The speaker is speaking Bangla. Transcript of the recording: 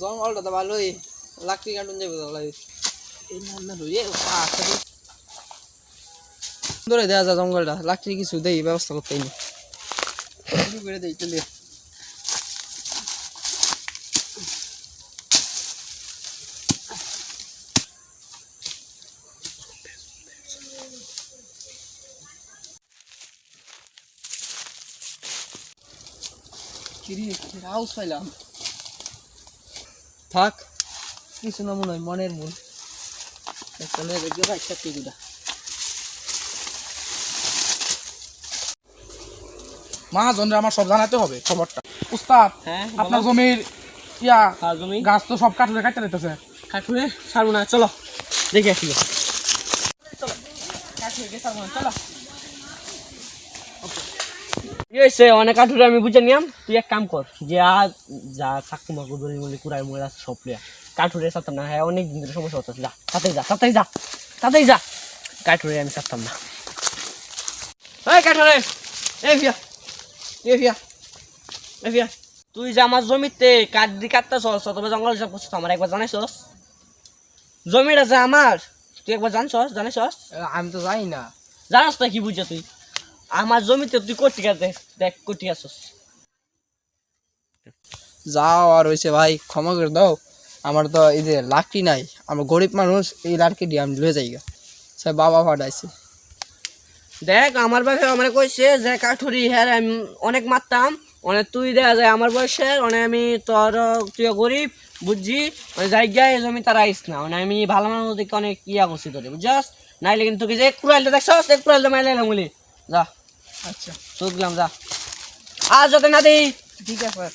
জঙ্গলটা তো ভালোই, লাকড়ি কাটুন যাবে ধরে দেওয়া যায় জঙ্গলটা, লাকড়ি কিছু দেই ব্যবস্থা করতেই নি করে দেই চলে। হাউস পাইলাম, থাক কিছু না মনে হয় মনের মন মহাজনরে আমার সব জানাতে হবে খবরটা। উস্তাদ, আপনার জমির জমি গাছ তো সব কাটুরে কাটতে দিতেছে। কাঠুরে ছাড়বো না, চলো দেখে আসি। অনেক কাঠুরে আমি বুঝে নিলাম, তুই এক কাম কর, যে আজ যা চাকু মাকু দড়ি মলি কুড়াই মরে আছে সব লিয়া কাঠুরে ছাড়তাম না। হ্যাঁ অনেক দিন ধরে সমস্যা হচ্ছে, যা তাতেই যা তাতেই যা তাতেই যা, কাঠুরে আমি ছাড়তাম না। এই কাঠুরে, এ ভিয়া এ ভিয়া এ ভিয়া, তুই যে আমার জমিতে কাঠ দিয়ে কাটতেছস অথবা জঙ্গল হিসাব করছিস, আমার একবার জানাইছস? জমিটা যে আমার, তুই একবার জানছস জানাইছস? আমি তো জানি না। জানাস না কি বুঝা তুই? আমার জমিতে তুই কোটি কাজ দেখ কোটি আসস। যাও আর হয়েছে ভাই, ক্ষমা করে দাও। আমার তো এই যে লাকড়ি নাই, আমার গরিব মানুষ, এই লাকড়ি দিয়ে আমি লয়ে যাই গা, সে বাবা ফাটাইছে। দেখ আমার বাপে আমার কইছে যে কাঠুরি হ্যাঁ আমি অনেক মারতাম, মানে তুই দেখা যায় আমার বয়সের, মানে আমি তোর, তুই গরিব বুঝছি, মানে জায়গায় জমি তারা আইস না, মানে আমি ভালো মানুষ দেখে অনেক ইয়া করছি তোরে বুঝছস, নাইলে কিন্তু তুই যে এক কুড়াইলটা দেখছস, এক কুড়াইলটা মাইলাইলাম বলি। যা আচ্ছা চোখ দিলাম, যা আর যাতে না দিই। ঠিক আছে।